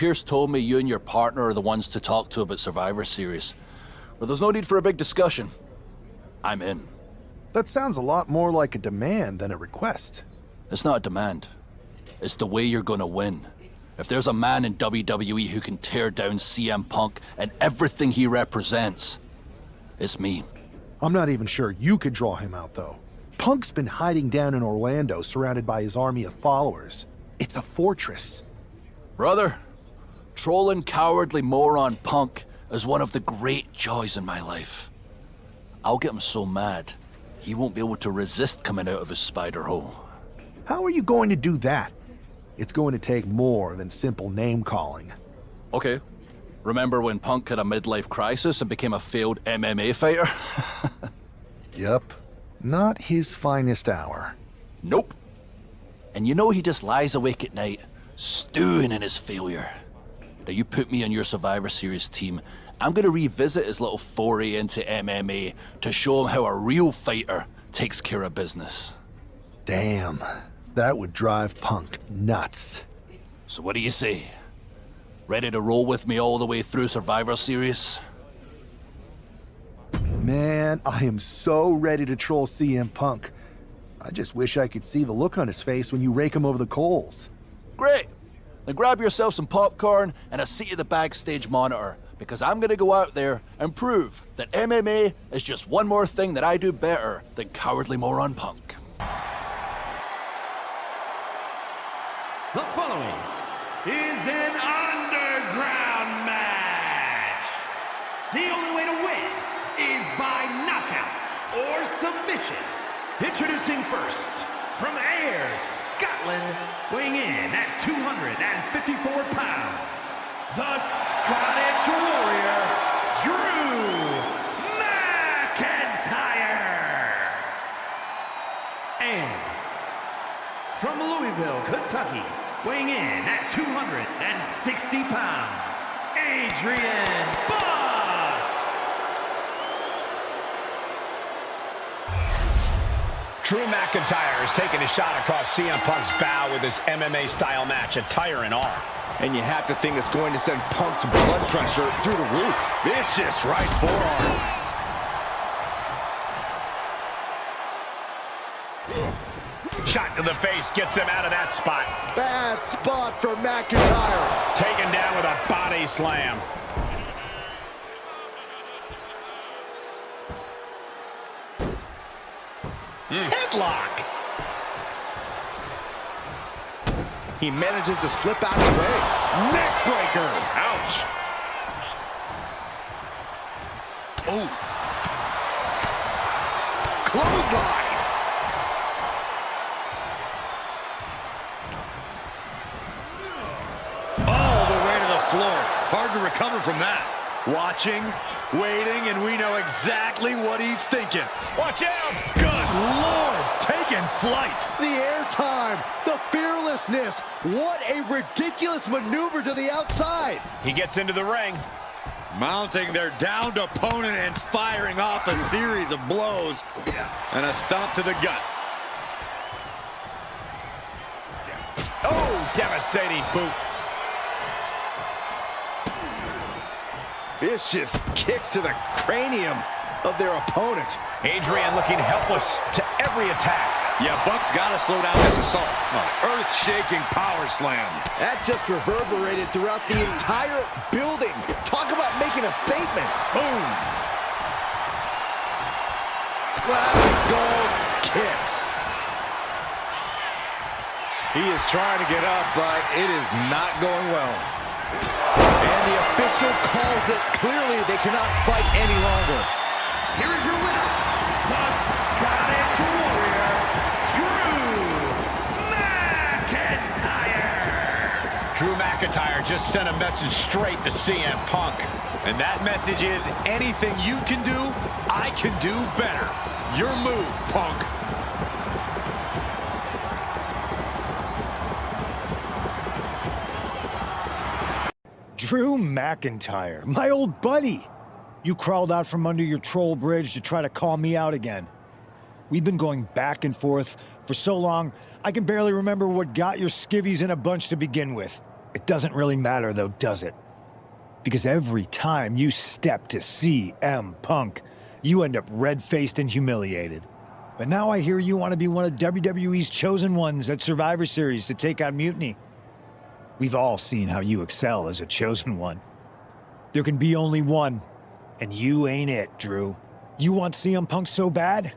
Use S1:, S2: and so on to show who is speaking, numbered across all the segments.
S1: Pierce told me you and your partner are the ones to talk to about Survivor Series. But there's no need for a big discussion. I'm in.
S2: That sounds a lot more like a demand than a request.
S1: It's not a demand. It's the way you're gonna win. If there's a man in WWE who can tear down CM Punk and everything he represents, it's me.
S2: I'm not even sure you could draw him out, though. Punk's been hiding down in Orlando, surrounded by his army of followers. It's a fortress.
S1: Brother, trolling cowardly moron Punk is one of the great joys in my life. I'll get him so mad, he won't be able to resist coming out of his spider hole.
S2: How are you going to do that? It's going to take more than simple name-calling.
S1: Okay. Remember when Punk had a midlife crisis and became a failed MMA fighter?
S2: Yep. Not his finest hour.
S1: Nope. And you know he just lies awake at night, stewing in his failure. Now you put me on your Survivor Series team, I'm gonna revisit his little foray into MMA to show him how a real fighter takes care of business.
S2: Damn. That would drive Punk nuts.
S1: So what do you say? Ready to roll with me all the way through Survivor Series?
S2: Man, I am so ready to troll CM Punk. I just wish I could see the look on his face when you rake him over the coals.
S1: Great! Then grab yourself some popcorn and a seat at the backstage monitor, because I'm gonna go out there and prove that MMA is just one more thing that I do better than cowardly moron Punk.
S3: The following is an underground match. The only way to win is by knockout or submission. Introducing first, from Ayr, Scotland, weighing in at 254 pounds, the Scottish Warrior, Drew McIntyre. And from Louisville, Kentucky, weighing in at 260 pounds, Adrian Buck.
S4: Drew McIntyre is taking a shot across CM Punk's bow with his MMA-style match, attire and all.
S5: And you have to think it's going to send Punk's blood pressure through the roof. Vicious right forearm.
S4: Shot to the face gets him out of that spot.
S5: Bad spot for McIntyre.
S4: Taken down with a body slam. Headlock.
S5: He manages to slip out of the way. Neck breaker.
S4: Ouch.
S5: Oh. Clothesline. All the way to the floor. Hard to recover from that. Watching, waiting, and we know exactly what he's thinking.
S4: Watch out.
S5: Good Lord, taking flight.
S6: The airtime, the fearlessness. What a ridiculous maneuver to the outside.
S4: He gets into the ring.
S5: Mounting their downed opponent and firing off a series of blows. And a stomp to the gut.
S4: Oh, devastating boot.
S5: Vicious kicks to the cranium of their opponent.
S4: Adrian looking helpless to every attack.
S5: Yeah, Buck's got to slow down this assault. Earth-shaking power slam.
S6: That just reverberated throughout the entire building. Talk about making a statement.
S5: Boom. Let's go kiss. He is trying to get up, but it is not going well.
S6: And the official calls it. Clearly, they cannot fight any longer.
S3: Here is your winner, the Scottish Warrior, Drew McIntyre.
S4: Drew McIntyre just sent a message straight to CM Punk.
S5: And that message is, anything you can do, I can do better. Your move, Punk.
S7: Drew McIntyre, my old buddy. You crawled out from under your troll bridge to try to call me out again. We've been going back and forth for so long, I can barely remember what got your skivvies in a bunch to begin with. It doesn't really matter, though, does it? Because every time you step to CM Punk, you end up red-faced and humiliated. But now I hear you want to be one of WWE's chosen ones at Survivor Series to take on Mutiny. We've all seen how you excel as a chosen one. There can be only one, and you ain't it, Drew. You want CM Punk so bad?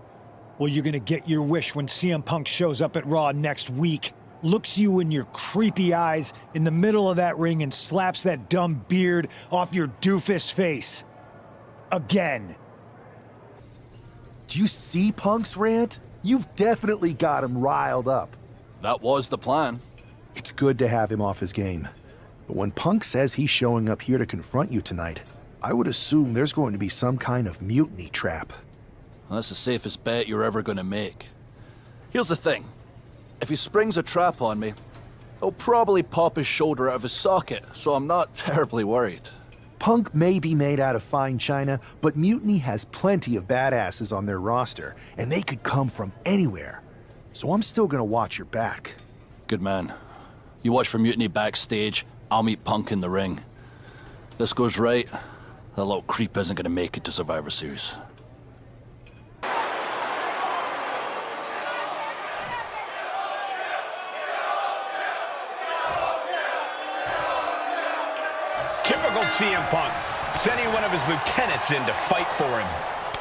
S7: Well, you're gonna get your wish when CM Punk shows up at Raw next week, looks you in your creepy eyes in the middle of that ring and slaps that dumb beard off your doofus face. Again.
S2: Do you see Punk's rant? You've definitely got him riled up.
S1: That was the plan.
S2: It's good to have him off his game. But when Punk says he's showing up here to confront you tonight, I would assume there's going to be some kind of mutiny trap.
S1: Well, that's the safest bet you're ever going to make. Here's the thing. If he springs a trap on me, he'll probably pop his shoulder out of his socket, so I'm not terribly worried.
S2: Punk may be made out of fine china, but Mutiny has plenty of badasses on their roster, and they could come from anywhere. So I'm still gonna watch your back.
S1: Good man. You watch for Mutiny backstage, I'll meet Punk in the ring. This goes right, that little creep isn't gonna make it to Survivor Series.
S4: Typical CM Punk, sending one of his lieutenants in to fight for him.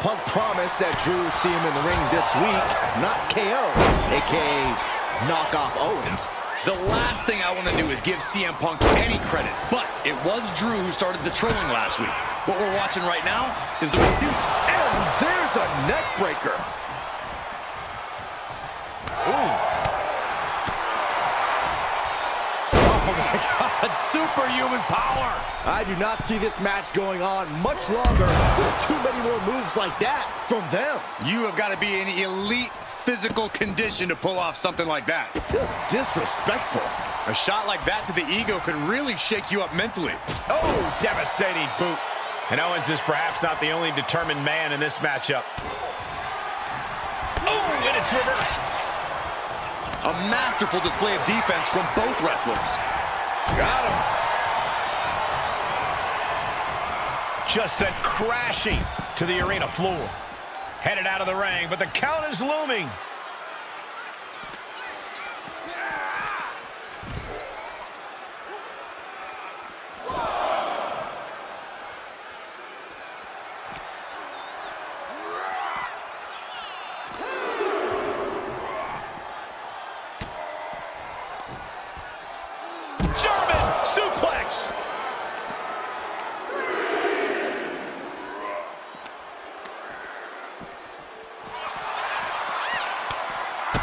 S6: Punk promised that Drew would see him in the ring this week, not KO, a.k.a. knock off Owens.
S5: The last thing I want to do is give CM Punk any credit, but it was Drew who started the trolling last week. What we're watching right now is the receipt.
S6: And there's a neck breaker.
S5: Oh my God, superhuman power!
S6: I do not see this match going on much longer with too many more moves like that from them.
S5: You have got to be in elite physical condition to pull off something like that.
S6: Just disrespectful.
S5: A shot like that to the ego can really shake you up mentally.
S4: Oh, devastating boot. And Owens is perhaps not the only determined man in this matchup. Oh, and it's reversed.
S5: A masterful display of defense from both wrestlers.
S6: Got him.
S4: Just sent crashing to the arena floor. Headed out of the ring, but the count is looming. German suplex.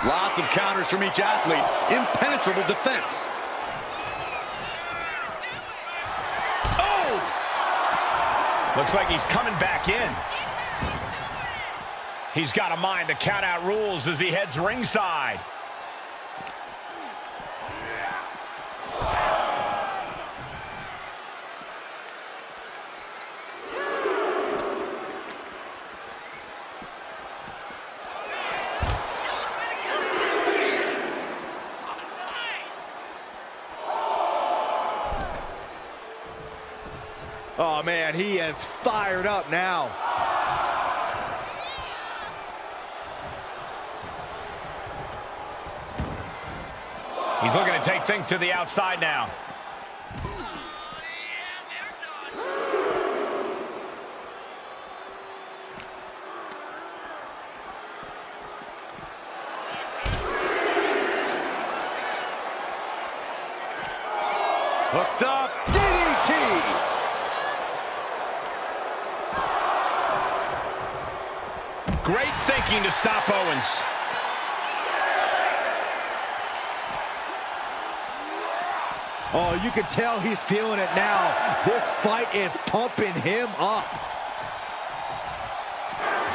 S5: Lots of counters from each athlete. Impenetrable defense.
S4: Oh! Looks like he's coming back in. He's got a mind to count out rules as he heads ringside.
S6: Oh, man, he is fired up now.
S4: He's looking to take things to the outside now.
S5: Hooked up.
S6: DDT.
S4: Great thinking to stop Owens.
S6: Oh, you can tell he's feeling it now. This fight is pumping him up.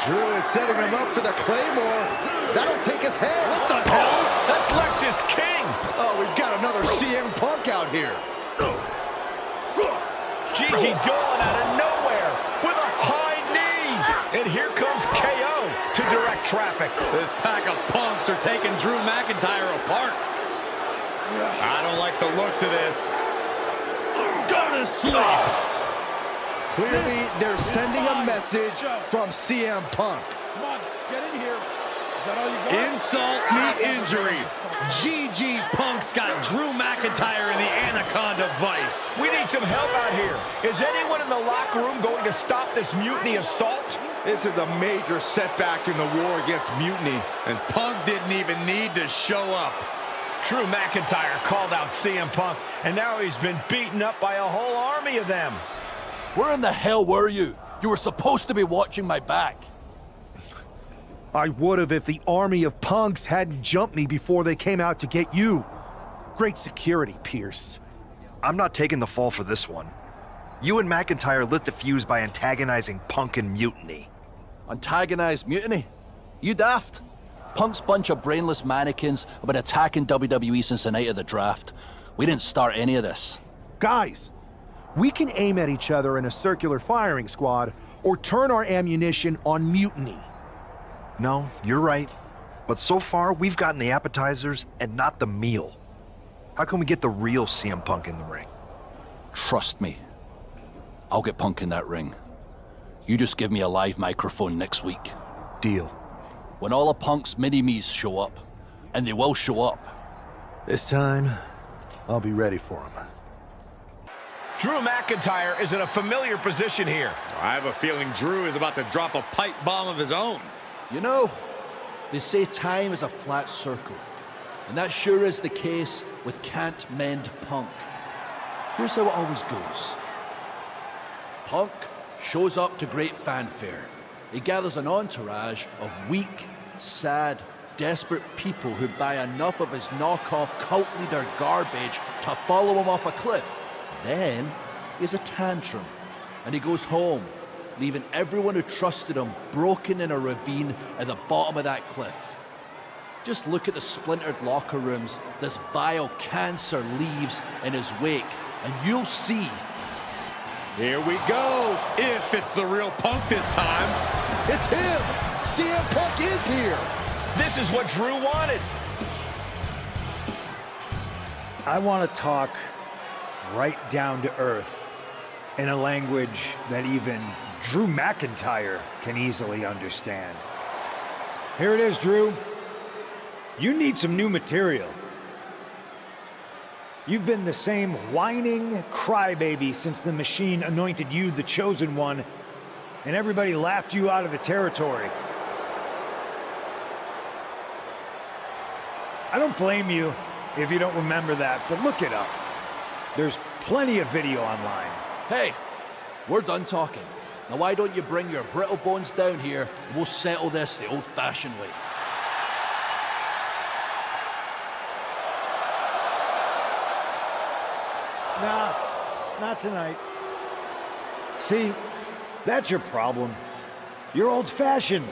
S6: Drew is setting him up for the Claymore. That'll take his head.
S5: What the hell?
S4: That's Lexus King.
S6: Oh, we've got another CM Punk out here.
S4: Gigi Dolan out of nowhere with a high knee. And here comes KO to direct traffic.
S5: This pack of punks are taking Drew McIntyre apart. I don't like the looks of this. to sleep.
S6: Clearly, they're sending a message from CM Punk.
S3: Come on, get in here. Is that all you got?
S5: Insult meet injury. GG Punk's got Drew McIntyre in the Anaconda Vice.
S4: We need some help out here. Is anyone in the locker room going to stop this mutiny assault?
S6: This is a major setback in the war against Mutiny.
S5: And Punk didn't even need to show up.
S4: Drew McIntyre called out CM Punk, and now he's been beaten up by a whole army of them.
S1: Where in the hell were you? You were supposed to be watching my back.
S2: I would have if the army of punks hadn't jumped me before they came out to get you. Great security, Pierce.
S8: I'm not taking the fall for this one. You and McIntyre lit the fuse by antagonizing Punk and Mutiny.
S1: Antagonized Mutiny? You daft? Punk's bunch of brainless mannequins have been attacking WWE since the night of the draft. We didn't start any of this.
S2: Guys, we can aim at each other in a circular firing squad or turn our ammunition on Mutiny.
S8: No, you're right. But so far, we've gotten the appetizers and not the meal. How can we get the real CM Punk in the ring?
S1: Trust me. I'll get Punk in that ring. You just give me a live microphone next week.
S8: Deal.
S1: When all of Punk's mini-me's show up, and they will show up.
S2: This time, I'll be ready for him.
S4: Drew McIntyre is in a familiar position here.
S5: I have a feeling Drew is about to drop a pipe bomb of his own.
S1: You know, they say time is a flat circle. And that sure is the case with Can't Mend Punk. Here's how it always goes. Punk shows up to great fanfare. He gathers an entourage of weak, sad, desperate people who buy enough of his knockoff cult leader garbage to follow him off a cliff. Then, he has a tantrum, and he goes home, leaving everyone who trusted him broken in a ravine at the bottom of that cliff. Just look at the splintered locker rooms this vile cancer leaves in his wake, and you'll see.
S6: Here we go.
S5: If it's the real Punk this time.
S6: It's him. CM Punk is here.
S4: This is what Drew wanted.
S7: I want to talk right down to earth in a language that even Drew McIntyre can easily understand. Here it is, Drew. You need some new material. You've been the same whining crybaby since the Machine anointed you the chosen one, and everybody laughed you out of the territory. I don't blame you if you don't remember that, but look it up. There's plenty of video online.
S1: Hey, we're done talking. Now why don't you bring your brittle bones down here and we'll settle this the old-fashioned way.
S7: Nah, not tonight. See, that's your problem. You're old-fashioned,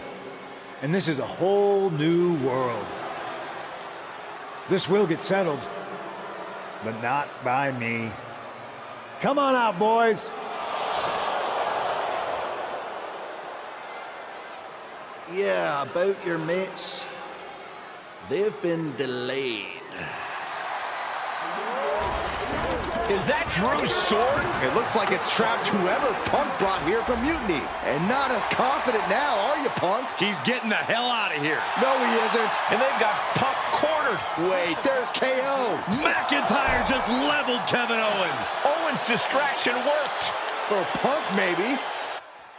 S7: and this is a whole new world. This will get settled, but not by me. Come on out, boys.
S1: Yeah, about your mates. They've been delayed.
S4: Is that Drew's sword?
S6: It looks like it's trapped whoever Punk brought here from Mutiny. And not as confident now, are you, Punk?
S5: He's getting the hell out of here.
S6: No, he isn't.
S4: And they've got Punk cornered.
S6: Wait, there's KO.
S5: McIntyre just leveled Kevin Owens.
S4: Owens' distraction worked.
S6: For Punk, maybe.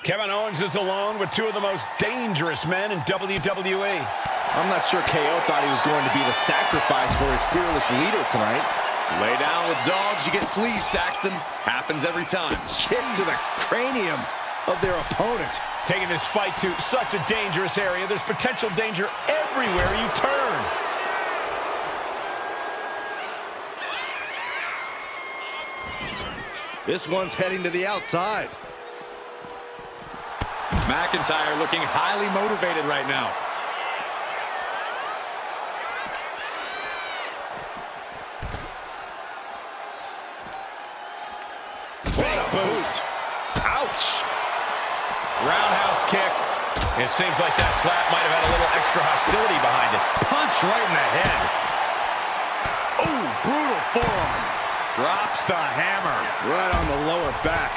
S4: Kevin Owens is alone with two of the most dangerous men in WWE.
S6: I'm not sure KO thought he was going to be the sacrifice for his fearless leader tonight.
S5: Lay down with dogs, you get fleas, Saxton. Happens every time.
S6: Kick to the cranium of their opponent.
S4: Taking this fight to such a dangerous area, there's potential danger everywhere you turn.
S6: This one's heading to the outside.
S5: McIntyre looking highly motivated right now.
S4: What a boot.
S6: Ouch.
S4: Roundhouse kick. It seems like that slap might have had a little extra hostility behind it.
S5: Punch right in the head. Ooh, brutal forearm.
S4: Drops the hammer. Right on the lower back.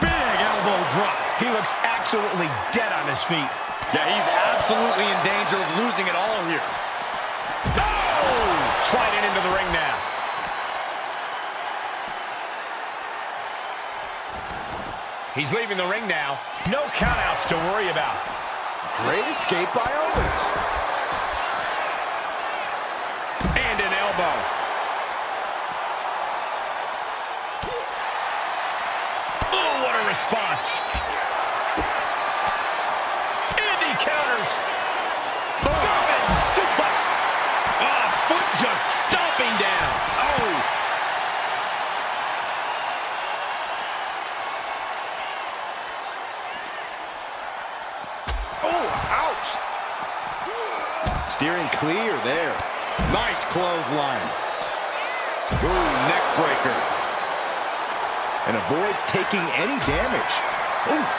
S4: Big elbow drop. He looks absolutely dead on his feet.
S5: Yeah, he's absolutely in danger of losing it all here.
S4: Oh! Sliding into the ring now. He's leaving the ring now. No countouts to worry about.
S6: Great escape by Owens.
S4: And an elbow. Oh, what a response. And he counters. German suplex. Oh, foot just stomping down. Oh.
S6: Oh, ouch. Steering clear there. Nice clothesline. Ooh, neck breaker. And avoids taking any damage. Oof.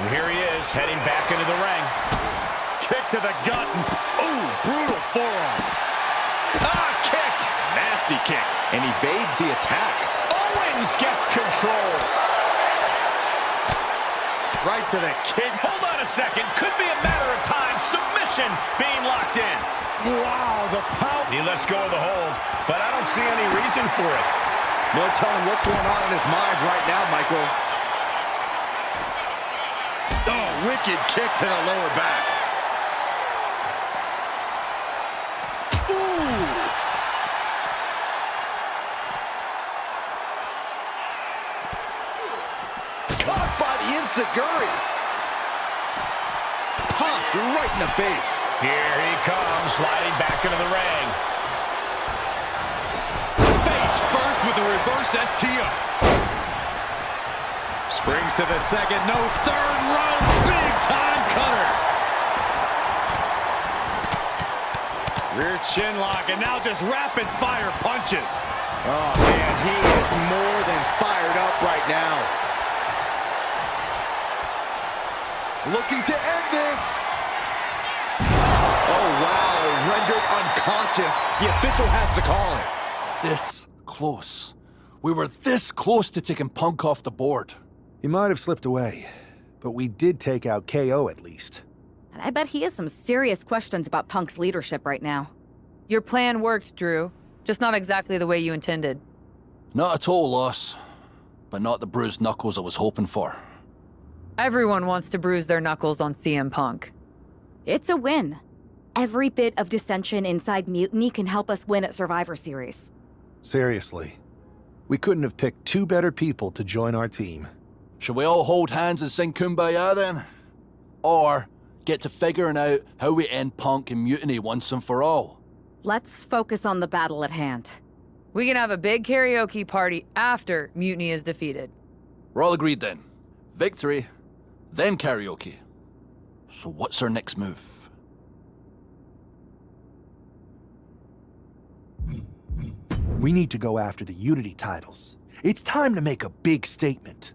S4: And here he is, heading back into the ring. Kick to the gut.
S6: Ooh, brutal forearm.
S4: Ah, kick.
S6: Nasty kick. And evades the attack.
S4: Owens gets control. Right to the kid. Hold on a second. Could be a matter of time. Submission being locked in. Wow, the power. He lets go of the hold, but I don't see any reason for it.
S6: No telling what's going on in his mind right now, Michael.
S5: Oh, wicked kick to the lower back.
S6: Ooh. Caught by the enziguri. Pumped right in the face.
S4: Here he comes, sliding back into the ring.
S5: Face first with the reverse STO. Springs to the second, no third row, big time cutter.
S4: Rear chin lock, and now just rapid fire punches.
S6: Oh, man, he is more than fired up right now. Looking to end this. Oh, wow, rendered unconscious. The official has to call it.
S1: This close. We were this close to taking Punk off the board.
S2: He might have slipped away, but we did take out KO at least.
S9: And I bet he has some serious questions about Punk's leadership right now.
S10: Your plan worked, Drew. Just not exactly the way you intended.
S1: Not a total loss, but not the bruised knuckles I was hoping for.
S10: Everyone wants to bruise their knuckles on CM Punk.
S9: It's a win. Every bit of dissension inside Mutiny can help us win at Survivor Series.
S2: Seriously. We couldn't have picked two better people to join our team.
S1: Shall we all hold hands and sing Kumbaya then? Or get to figuring out how we end Punk and Mutiny once and for all?
S9: Let's focus on the battle at hand.
S10: We can have a big karaoke party after Mutiny is defeated.
S1: We're all agreed then. Victory, then karaoke. So what's our next move?
S2: We need to go after the Unity titles. It's time to make a big statement.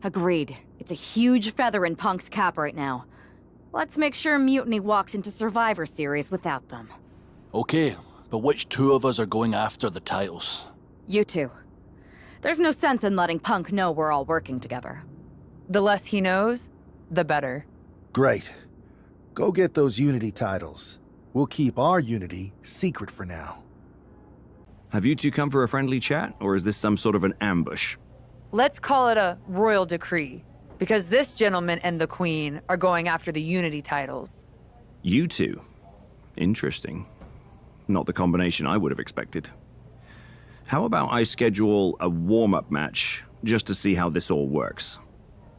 S9: Agreed. It's a huge feather in Punk's cap right now. Let's make sure Mutiny walks into Survivor Series without them.
S1: Okay, but which two of us are going after the titles?
S9: You two. There's no sense in letting Punk know we're all working together.
S10: The less he knows, the better.
S2: Great. Go get those Unity titles. We'll keep our Unity secret for now.
S11: Have you two come for a friendly chat, or is this some sort of an ambush?
S10: Let's call it a royal decree, because this gentleman and the Queen are going after the Unity titles.
S11: You two? Interesting. Not the combination I would have expected. How about I schedule a warm-up match, just to see how this all works?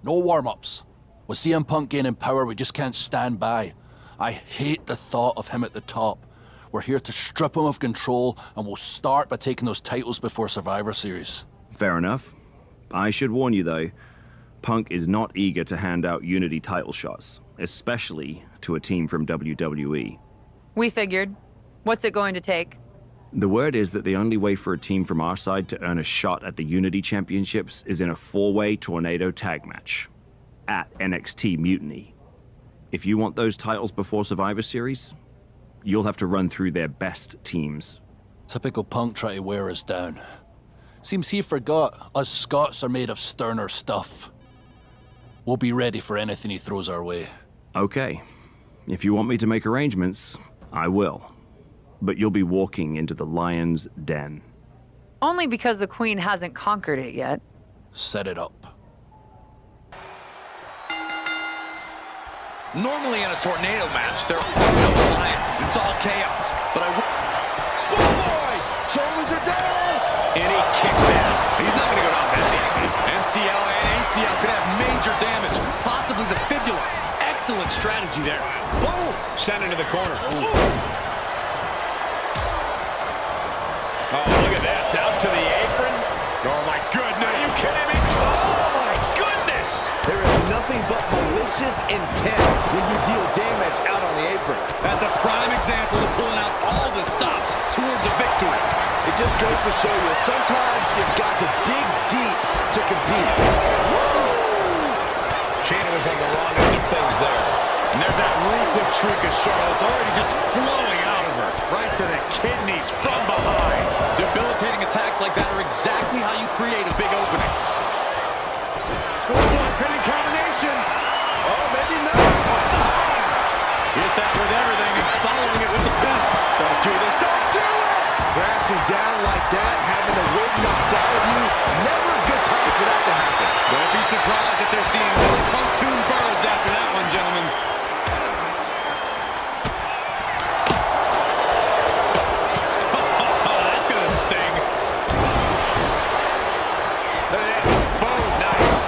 S1: No warm-ups. With CM Punk gaining power, we just can't stand by. I hate the thought of him at the top. We're here to strip him of control, and we'll start by taking those titles before Survivor Series.
S11: Fair enough. I should warn you, though, Punk is not eager to hand out Unity title shots, especially to a team from WWE.
S10: We figured. What's it going to take?
S11: The word is that the only way for a team from our side to earn a shot at the Unity Championships is in a four-way tornado tag match at NXT Mutiny. If you want those titles before Survivor Series, you'll have to run through their best teams.
S1: Typical Punk try to wear us down. Seems he forgot us Scots are made of sterner stuff. We'll be ready for anything he throws our way.
S11: Okay. If you want me to make arrangements, I will. But you'll be walking into the lion's den.
S10: Only because the Queen hasn't conquered it yet.
S1: Set it up.
S5: Normally in a tornado match, there are no alliances. It's all chaos. But
S3: Schoolboy! Shoulders are down!
S5: And he kicks out. He's not going to go down that easy. MCL and ACL could have major damage, possibly the fibula. Excellent strategy there. Boom!
S4: Sent into the corner. Oh, look at this. Out to the apron. Oh, my goodness. Are you kidding me? Oh, my goodness.
S6: There is nothing but malicious intent when you deal damage out on the apron.
S5: That's a prime example of pulling out all the stops towards a victory.
S6: It just goes to show you, sometimes you've got to dig deep to compete.
S4: Shayna was on the wrong end of things there. And there's that ruthless streak of Charlotte's already just flowing out of her. Right to the kidneys from behind.
S5: Debilitating attacks like that are exactly how you create a big opening.
S3: Schoolboy pinning combination. Oh, maybe not.
S5: Hit that with everything and following it with the pin.
S6: Don't do this. Don't do it! Crashing down like that, having the wind knocked out of you, never a good time for that to happen.
S5: Don't be surprised if they're seeing more pontoon birds after that one, gentlemen. Oh, that's going to sting. Look at this. Boom. Nice.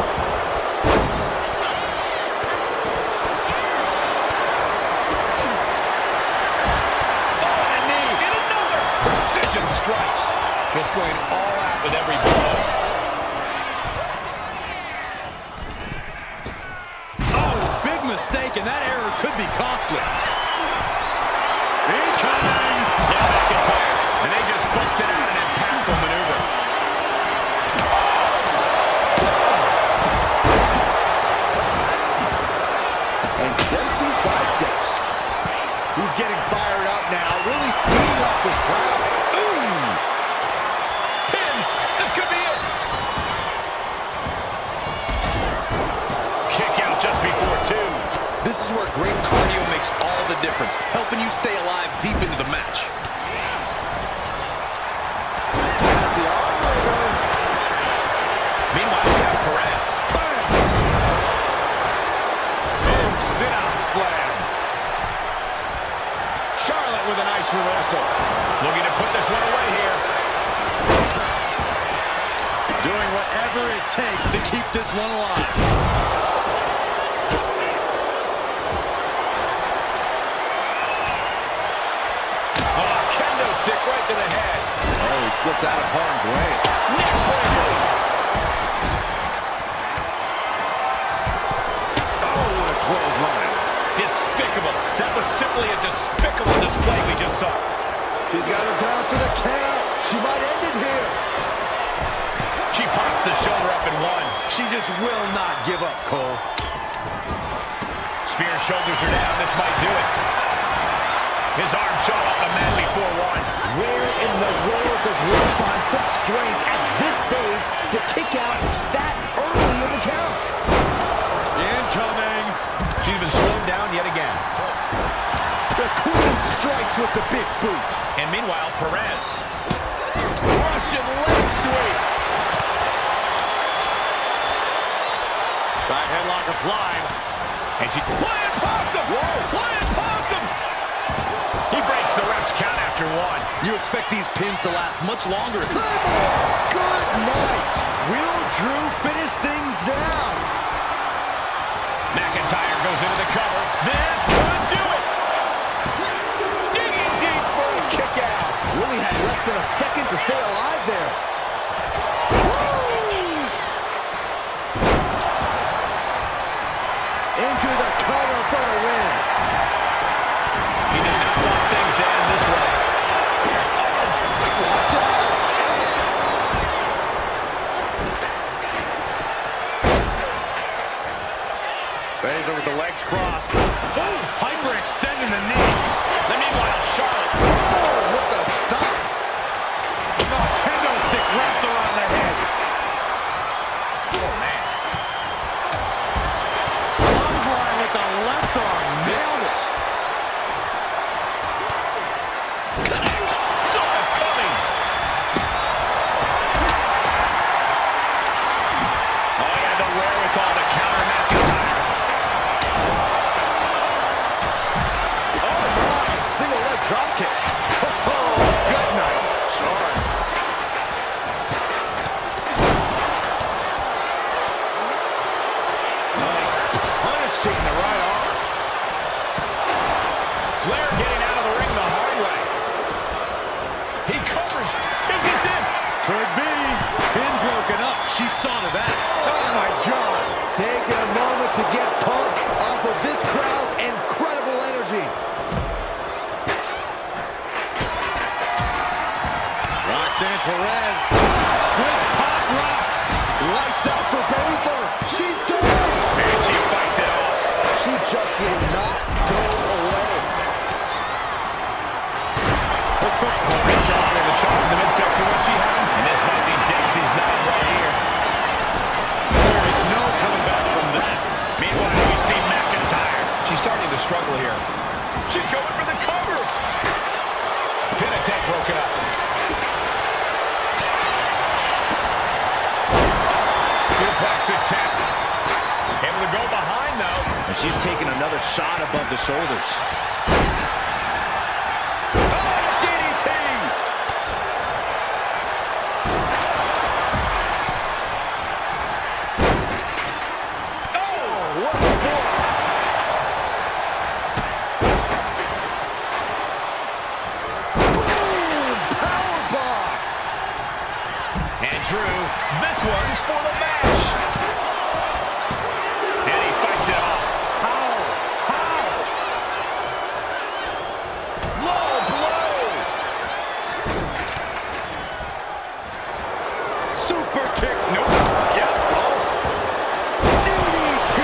S5: Oh, and a knee. And another. Precision strikes. Just going all out with every blow. Mistake, and that error could be costly. Incoming! Yeah, McIntyre. And they just busted out an impactful maneuver.
S6: And Dempsey sidesteps. He's getting fired up now, really feeding up this crowd.
S5: Ooh! Pin! This could be it!
S4: Kick out just before 2.
S5: This is where great cardio makes all the difference, helping you stay alive deep into the match.
S6: That's the operator.
S4: Meanwhile, we have Perez.
S5: Bam!
S4: Boom, sit-out slam. Charlotte with a nice reversal. Looking to put this one away here.
S5: Doing whatever it takes to keep this one alive.
S4: Stick right to the head.
S6: Oh, he slipped out of harm's way.
S4: Neckbreaker. Oh, what a clothesline. Despicable. That was simply a despicable display we just saw.
S6: She's got her down for the count. She might end it here.
S4: She pops the shoulder up and one.
S5: She just will not give up, Cole.
S4: Spear shoulders are down. This might do it. His arm showing up a manly 4-1.
S6: Where in the world does Will find such strength at this stage to kick out that early in the count?
S5: Incoming.
S4: She's been slowed down yet again.
S6: The Queen strikes with the big boot.
S4: And meanwhile, Perez.
S5: Russian leg sweep.
S4: Side headlock applied. And she... Flying possum! Whoa! Flying possum! He breaks the ref's count after 1.
S5: You expect these pins to last much longer.
S6: Good night. Will Drew finish things down?
S4: McIntyre goes into the cover. This could do it! Digging deep for a kick out.
S6: Really had less than a second to stay alive there. Into the cover for the win.
S4: He did not want things to end this way.
S6: Watch out.
S4: Razor with the legs crossed. Oh, hyperextending the knee. Then meanwhile, Charlotte.
S6: Oh, what the stop. desperate to get Punk off of this crowd's incredible energy.
S5: Roxanne Perez with pop rocks.
S6: Lights out for Baszler. She's done.
S4: And she fights it off.
S6: She just will not go away.
S4: Great shot in the shot in the midsection. What she had. And this might be Dixie's night right here. There is no coming back from that. Meanwhile, we see McIntyre. She's starting to struggle here. She's going for the cover. Pin attack broken up. Suplex attack. Able to go behind, though.
S5: And she's taking another shot above the shoulders.
S4: This one's for the match. And he fights it off. How? Low blow. Super kick. Nope. Yeah. Oh.
S6: DDT.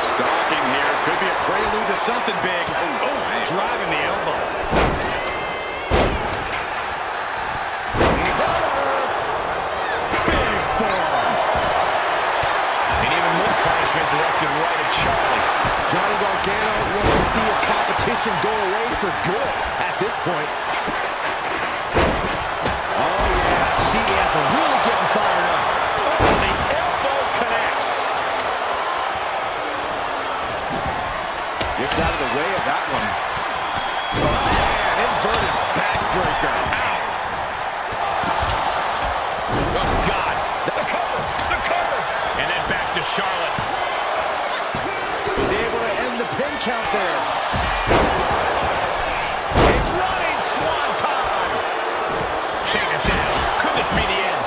S5: Stalking here. Could be a prelude to something big. Oh, driving the elbow.
S4: Directed right at Charlie.
S6: Johnny Gargano wants to see his competition go away for good at this point. Oh, yeah. She is really getting fired up.
S4: Oh, the elbow connects.
S6: Gets out of the way of that one. Oh, man. Inverted backbreaker. Ow.
S4: Oh, God. The cover. The cover. And then back to Charlotte.
S6: Pin count there.
S4: A running swanton. Shake us down. Could this be the end?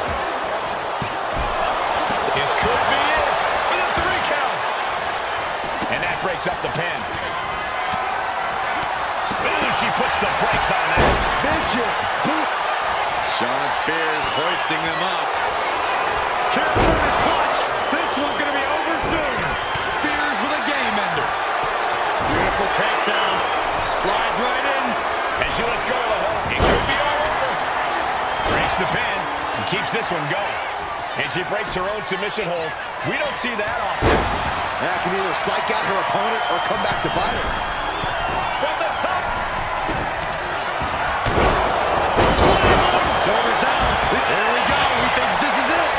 S4: This could be it for the 3 count. And that breaks up the pin. Ooh, she puts the brakes on that.
S6: Vicious boot.
S5: Shawn Spears hoisting them up.
S4: Careful clutch.
S5: This one's going to be over soon. Spears with a game ender.
S4: Beautiful takedown. Slides right in. And she lets go of the hold. It could be all over. Breaks the pin and keeps this one going. And she breaks her own submission hold. We don't see that often.
S6: That can either psych out her opponent or come back to bite her.
S4: From the top.
S5: Shoulders down. There we go. He thinks this is it.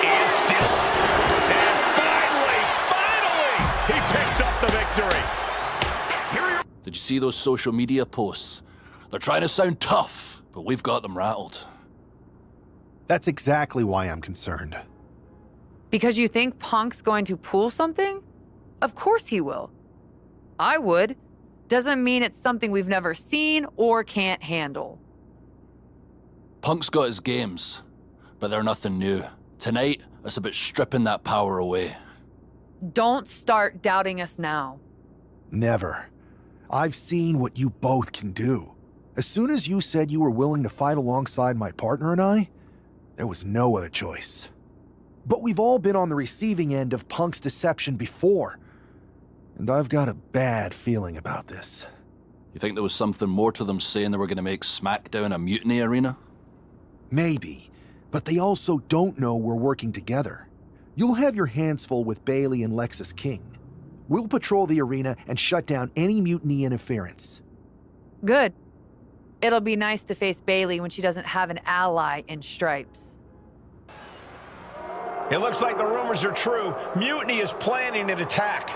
S4: And still. And finally, he picks up the victory.
S1: Did you see those social media posts? They're trying to sound tough, but we've got them rattled.
S2: That's exactly why I'm concerned.
S10: Because you think Punk's going to pull something? Of course he will. I would. Doesn't mean it's something we've never seen or can't handle.
S1: Punk's got his games, but they're nothing new. Tonight, it's about stripping that power away.
S10: Don't start doubting us now.
S2: Never. I've seen what you both can do. As soon as you said you were willing to fight alongside my partner and I, there was no other choice. But we've all been on the receiving end of Punk's deception before, and I've got a bad feeling about this.
S1: You think there was something more to them saying they were going to make SmackDown a mutiny arena?
S2: Maybe, but they also don't know we're working together. You'll have your hands full with Bayley and Lexis King. We'll patrol the arena and shut down any mutiny interference.
S10: Good. It'll be nice to face Bayley when she doesn't have an ally in Stripes.
S4: It looks like the rumors are true. Mutiny is planning an attack.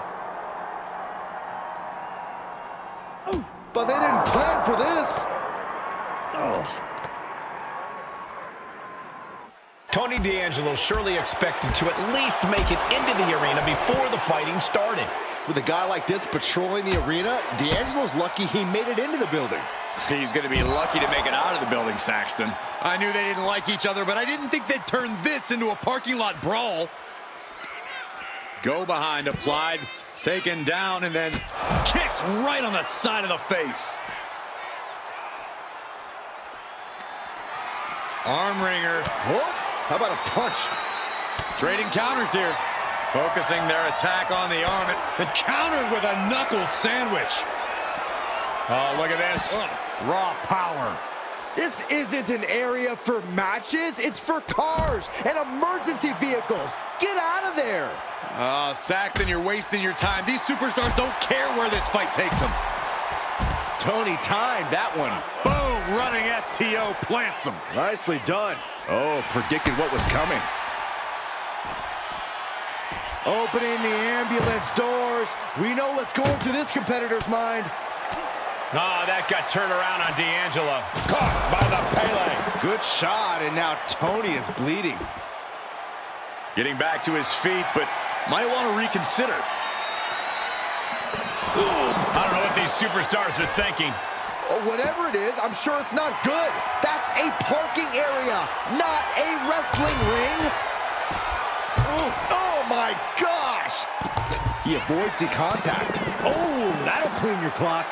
S6: But they didn't plan for this.
S4: Tony D'Angelo surely expected to at least make it into the arena before the fighting started.
S6: With a guy like this patrolling the arena, D'Angelo's lucky he made it into the building.
S5: He's going to be lucky to make it out of the building, Saxton. I knew they didn't like each other, but I didn't think they'd turn this into a parking lot brawl. Go behind, applied, taken down, and then kicked right on the side of the face. Arm wringer.
S6: Whoop. How about a punch?
S5: Trading counters here. Focusing their attack on the arm and countered with a knuckle sandwich. Oh, look at this. Raw power.
S6: This isn't an area for matches. It's for cars and emergency vehicles. Get out of there.
S5: Saxton, you're wasting your time. These superstars don't care where this fight takes them.
S6: Tony timed that one.
S5: Boom, running STO plants him.
S6: Nicely done. Oh, predicted what was coming. Opening the ambulance doors. We know what's going through this competitor's mind.
S4: Oh, that got turned around on D'Angelo. Caught by the Pele.
S6: Good shot, and now Tony is bleeding.
S5: Getting back to his feet, but might want to reconsider.
S4: I don't know what these superstars are thinking.
S6: Oh, whatever it is, I'm sure it's not good. That's a parking area, not a wrestling ring. Oh my gosh! He avoids the contact. Oh, that'll clean your clock.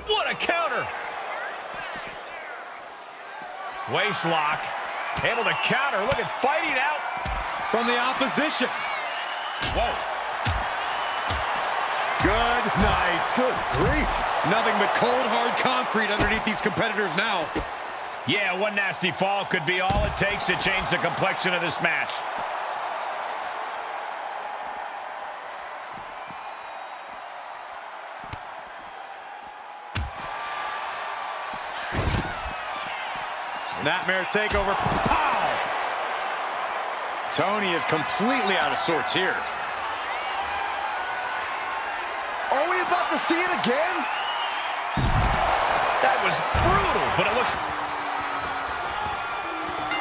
S4: What a counter! Waist lock. Able to counter. Look at fighting out
S5: From the opposition.
S4: Whoa.
S5: Good night.
S6: Good grief.
S5: Nothing but cold, hard concrete underneath these competitors now.
S4: Yeah, one nasty fall could be all it takes to change the complexion of this match.
S5: Snapmare takeover. Pow! Tony is completely out of sorts here.
S6: Are we about to see it again?
S4: That was brutal, but it looks...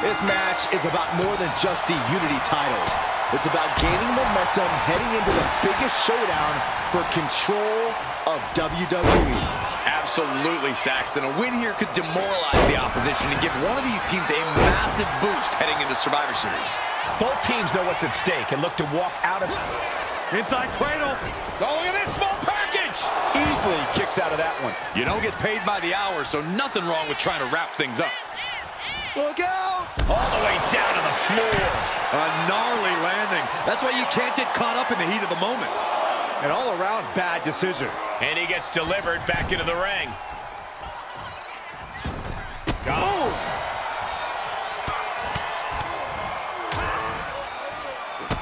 S6: This match is about more than just the Unity titles. It's about gaining momentum heading into the biggest showdown for control of WWE.
S5: Absolutely, Saxton. A win here could demoralize the opposition and give one of these teams a massive boost heading into Survivor Series.
S4: Both teams know what's at stake and look to walk out of...
S5: Inside cradle. Oh, look at this small package.
S6: Easily kicks out of that one.
S5: You don't get paid by the hour, so nothing wrong with trying to wrap things up.
S6: Look out!
S4: All the way down to the floor.
S5: A gnarly landing. That's why you can't get caught up in the heat of the moment.
S6: An all-around bad decision.
S4: And he gets delivered back into the ring.
S6: Oh!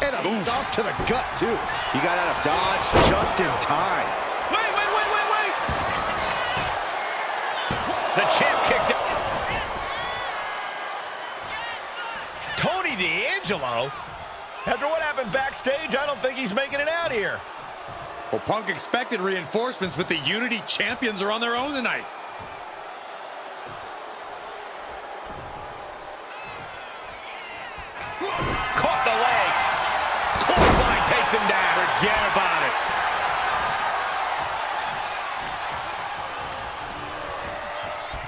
S6: And a stomp to the gut, too. He got out of dodge just in time.
S5: Wait!
S4: The champ kicks it. Tony D'Angelo? After what happened backstage, I don't think he's making it out here.
S5: Well, Punk expected reinforcements, but the Unity champions are on their own tonight.
S4: Caught the leg. Clothesline takes him down. Forget about it.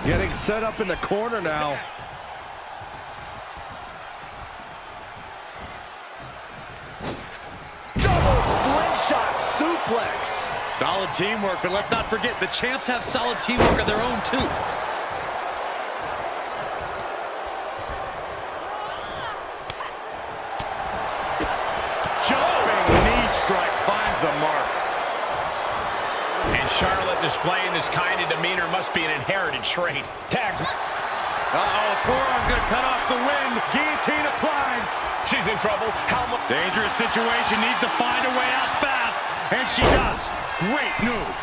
S6: Getting set up in the corner now. Double slingshot suplex.
S5: Solid teamwork, but let's not forget, the champs have solid teamwork of their own, too.
S4: Jumping knee strike finds the mark. And Charlotte displaying this kind of demeanor must be an inherited trait. Tags.
S5: Uh-oh, forearm gonna cut off the wind. Guillotine applied.
S4: She's in trouble. How much?
S5: Dangerous situation, needs to find a way out fast. And she does. Great move.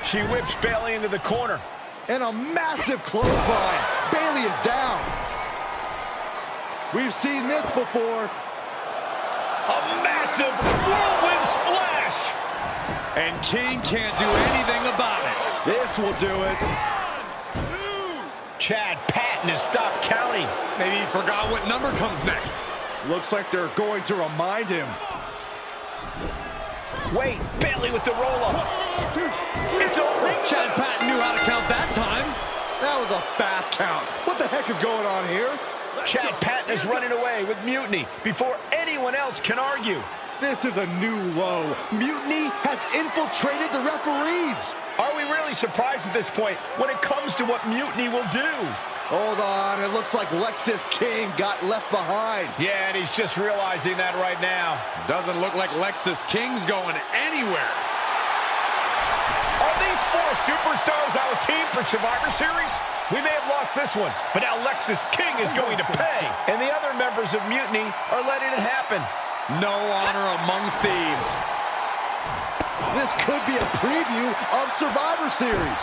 S4: She whips Bayley into the corner.
S6: And a massive clothesline. Bayley is down. We've seen this before.
S4: A massive whirlwind splash.
S5: And King can't do anything about it.
S6: This will do it.
S4: Chad Patton has stopped counting.
S5: Maybe he forgot what number comes next.
S6: Looks like they're going to remind him.
S4: Wait, Bailey with the roll-up. It's over.
S5: Chad Patton knew how to count that time.
S6: That was a fast count. What the heck is going on here?
S4: Chad Patton is running away with Mutiny before anyone else can argue.
S6: This is a new low. Mutiny has infiltrated the referees.
S4: Are we really surprised at this point when it comes to what Mutiny will do?
S6: Hold on, it looks like Lexus King got left behind.
S4: Yeah, and he's just realizing that right now.
S5: Doesn't look like Lexus King's going anywhere.
S4: Are these four superstars our team for Survivor Series? We may have lost this one, but now Lexus King is going to pay. And the other members of Mutiny are letting it happen.
S5: No honor among thieves.
S6: This could be a preview of Survivor Series.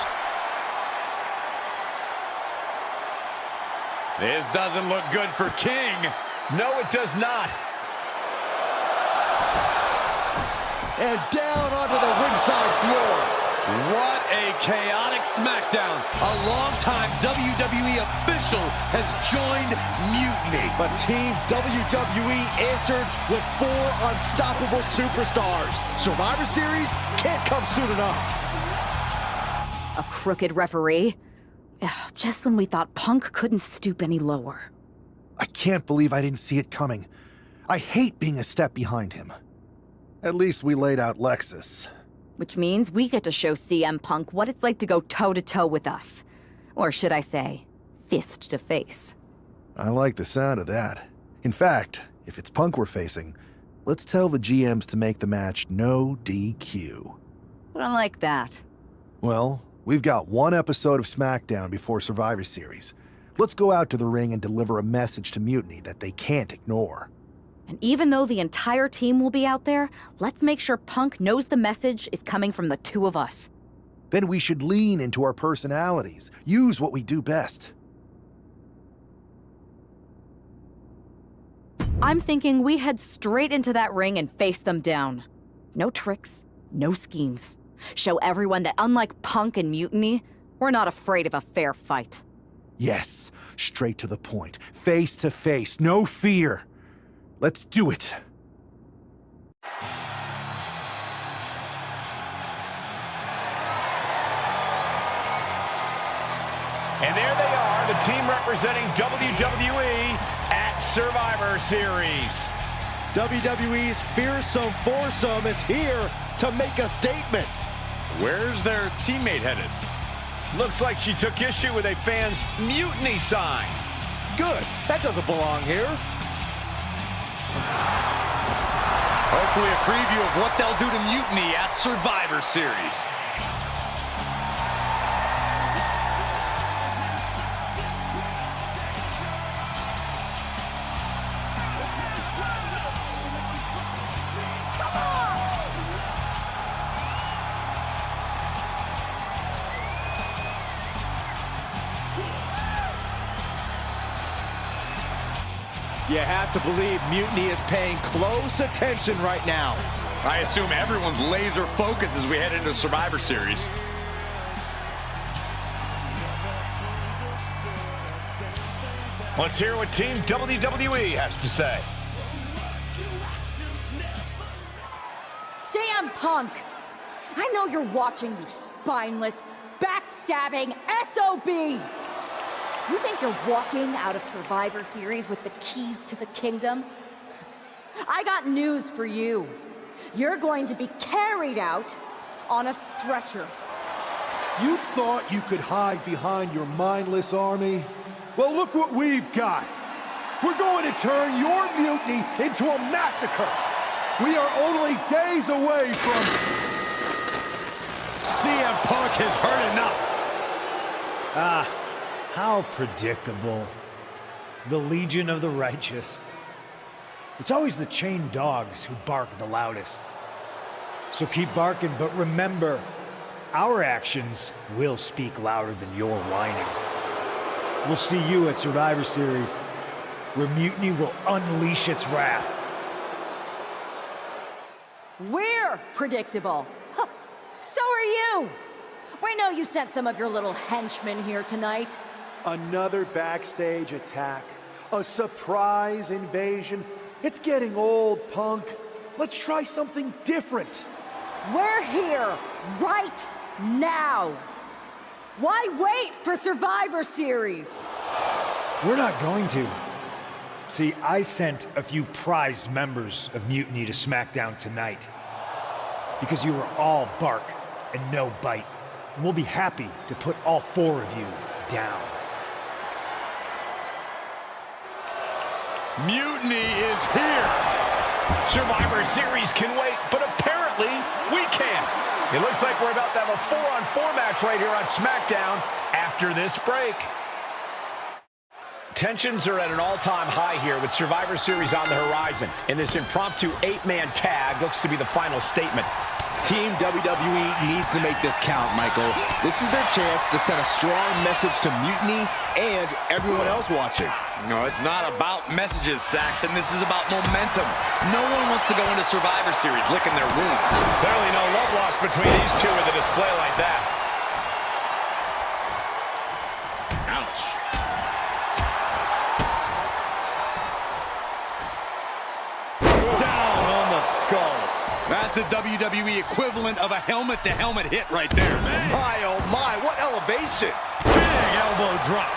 S5: This doesn't look good for King.
S4: No, it does not.
S6: And down onto the ringside floor.
S5: What a chaotic SmackDown. A longtime WWE official has joined Mutiny.
S6: But Team WWE answered with 4 unstoppable superstars. Survivor Series can't come soon enough.
S9: A crooked referee? Ugh, just when we thought Punk couldn't stoop any lower.
S2: I can't believe I didn't see it coming. I hate being a step behind him. At least we laid out Lexus.
S9: Which means we get to show CM Punk what it's like to go toe-to-toe with us. Or should I say, fist to face.
S2: I like the sound of that. In fact, if it's Punk we're facing, let's tell the GMs to make the match no DQ.
S9: I like that.
S2: Well, we've got one episode of SmackDown before Survivor Series. Let's go out to the ring and deliver a message to Mutiny that they can't ignore.
S9: And even though the entire team will be out there, let's make sure Punk knows the message is coming from the two of us.
S2: Then we should lean into our personalities, use what we do best.
S9: I'm thinking we head straight into that ring and face them down. No tricks, no schemes. Show everyone that unlike Punk and Mutiny, we're not afraid of a fair fight.
S2: Yes, straight to the point, face to face, no fear. Let's do it.
S4: And there they are, the team representing WWE at Survivor Series.
S6: WWE's fearsome foursome is here to make a statement.
S5: Where's their teammate headed?
S4: Looks like she took issue with a fan's mutiny sign.
S6: Good, that doesn't belong here.
S5: Hopefully a preview of what they'll do to Mutiny at Survivor Series.
S6: You have to believe Mutiny is paying close attention right now.
S5: I assume everyone's laser focused as we head into Survivor Series.
S4: Let's hear what Team WWE has to say.
S9: CM Punk! I know you're watching, you spineless, backstabbing SOB! You think you're walking out of Survivor Series with the keys to the kingdom? I got news for you. You're going to be carried out on a stretcher.
S2: You thought you could hide behind your mindless army? Well, look what we've got. We're going to turn your mutiny into a massacre. We are only days away from...
S5: CM Punk has heard enough.
S7: How predictable. The Legion of the Righteous. It's always the chained dogs who bark the loudest. So keep barking, but remember, our actions will speak louder than your whining. We'll see you at Survivor Series, where Mutiny will unleash its wrath.
S9: We're predictable. Huh. So are you. We know you sent some of your little henchmen here tonight.
S2: Another backstage attack. A surprise invasion. It's getting old, Punk. Let's try something different.
S9: We're here right now. Why wait for Survivor Series?
S7: We're not going to. See, I sent a few prized members of Mutiny to SmackDown tonight. Because you were all bark and no bite. And we'll be happy to put all 4 of you down.
S4: Mutiny is here. Survivor Series can wait, but apparently we can't. It looks like we're about to have a 4-on-4 match right here on SmackDown after this break. Tensions are at an all-time high here with Survivor Series on the horizon. And this impromptu 8-man tag looks to be the final statement.
S6: Team WWE needs to make this count, Michael. This is their chance to send a strong message to Mutiny and everyone else watching.
S5: No, it's not about messages, Saxton. This is about momentum. No one wants to go into Survivor Series licking their wounds.
S4: Clearly no love lost between these two with a display like that.
S5: Ouch.
S6: Down on the skull.
S5: That's the WWE equivalent of a helmet-to-helmet hit right there, man.
S6: My, oh my, what elevation.
S4: Big elbow drop.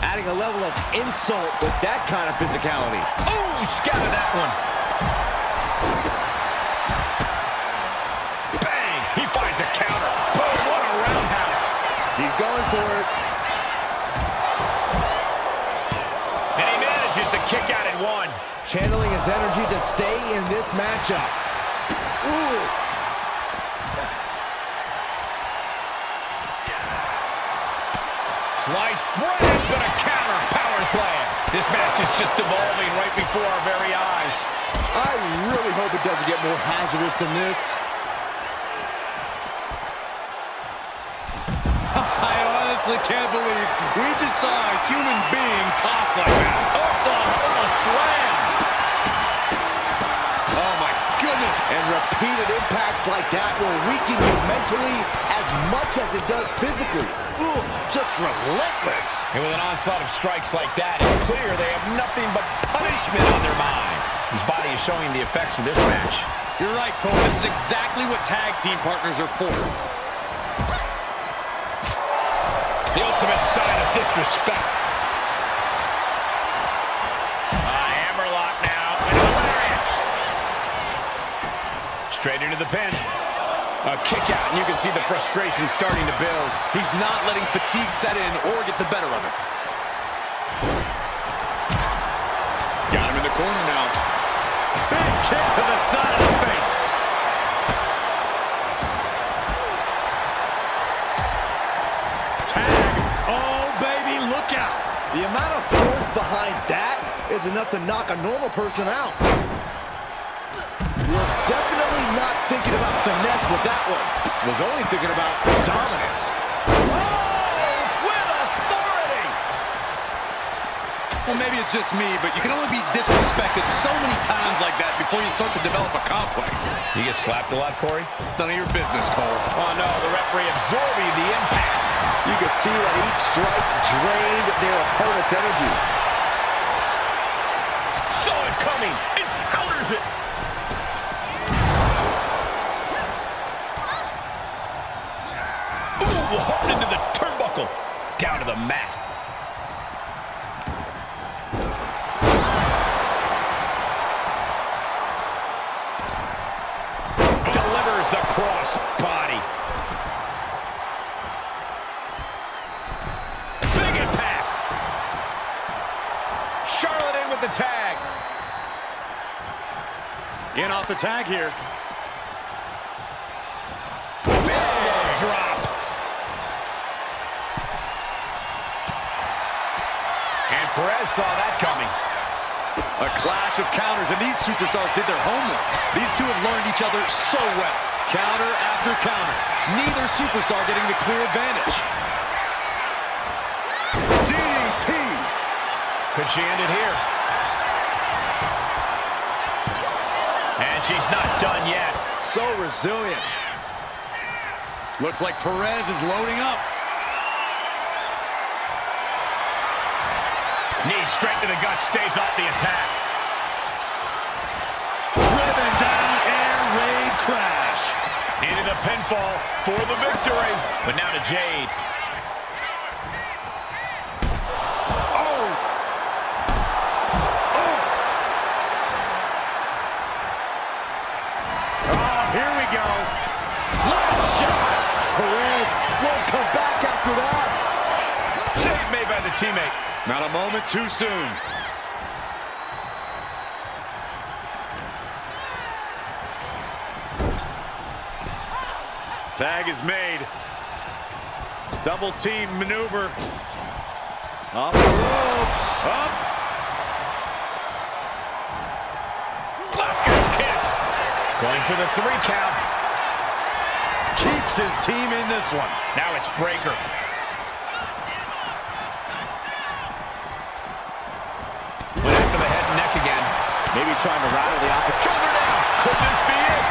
S6: Adding a level of insult with that kind of physicality.
S4: Oh, scattered that one. Bang! He finds a counter. Boom, what a roundhouse.
S6: He's going for it.
S4: And he manages to kick out at 1.
S6: Channeling his energy to stay in this matchup. Ooh.
S4: Sliced bread, but a counter power slam. This match is just evolving right before our very eyes.
S6: I really hope it doesn't get more hazardous than this.
S5: I honestly can't believe we just saw a human being tossed like that.
S4: Oh, slam.
S5: Oh, my goodness.
S6: And repeated impacts like that will weaken you mentally as much as it does physically. Ooh, just relentless.
S4: And with an onslaught of strikes like that, it's clear they have nothing but punishment on their mind. His body is showing the effects of this match.
S5: You're right, Cole. This is exactly what tag team partners are for.
S4: The ultimate sign of disrespect. Hammerlock now. And a lariat. Straight into the pin. A kick out, and you can see the frustration starting to build.
S5: He's not letting fatigue set in or get the better of it. Got him in the corner now.
S4: Big kick to the side of the face.
S5: Tag. Oh, baby, look out.
S6: The amount of force behind that is enough to knock a normal person out. Was definitely not thinking about finesse with that one. Was only thinking about dominance.
S4: With authority.
S5: Well, maybe it's just me, but you can only be disrespected so many times like that before you start to develop a complex.
S4: You get slapped a lot, Corey?
S5: It's none of your business, Cole.
S4: Oh, no, the referee absorbing the impact.
S6: You could see that each strike drained their opponent's energy.
S4: Saw it coming. It counters it. Ooh, hard into the turnbuckle. Down to the mat. Delivers the cross body. Big impact. Charlotte in with the tag.
S5: In off the tag here.
S4: Big drop. And Perez saw that coming.
S5: A clash of counters, and these superstars did their homework. These two have learned each other so well. Counter after counter. Neither superstar getting the clear advantage.
S4: DDT. Could she end it here? And she's not done yet.
S6: So resilient.
S5: Looks like Perez is loading up.
S4: Knee straight to the gut, staves off the attack. Into the pinfall for the victory. But now to Jade. Oh! Oh, here we go.
S6: Last shot. Perez won't come back after that.
S4: Save made by the teammate.
S5: Not a moment too soon. Tag is made. Double team maneuver. Off the ropes. Up.
S4: Glasgow kiss. Going for the 3 count.
S5: Keeps his team in this one.
S4: Now it's Breaker. Went after the head and neck again.
S6: Maybe trying to rattle the opposite.
S4: Shoulder down. Could this be it?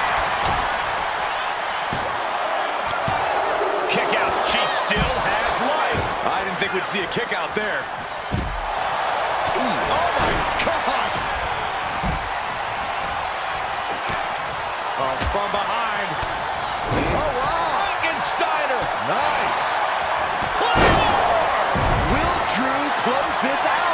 S4: Kick out. She still has life.
S5: I didn't think we'd see a kick out there.
S6: Oh my God!
S4: Oh, from behind.
S6: Oh wow!
S4: Frankensteiner.
S6: Nice! Will Drew close this out?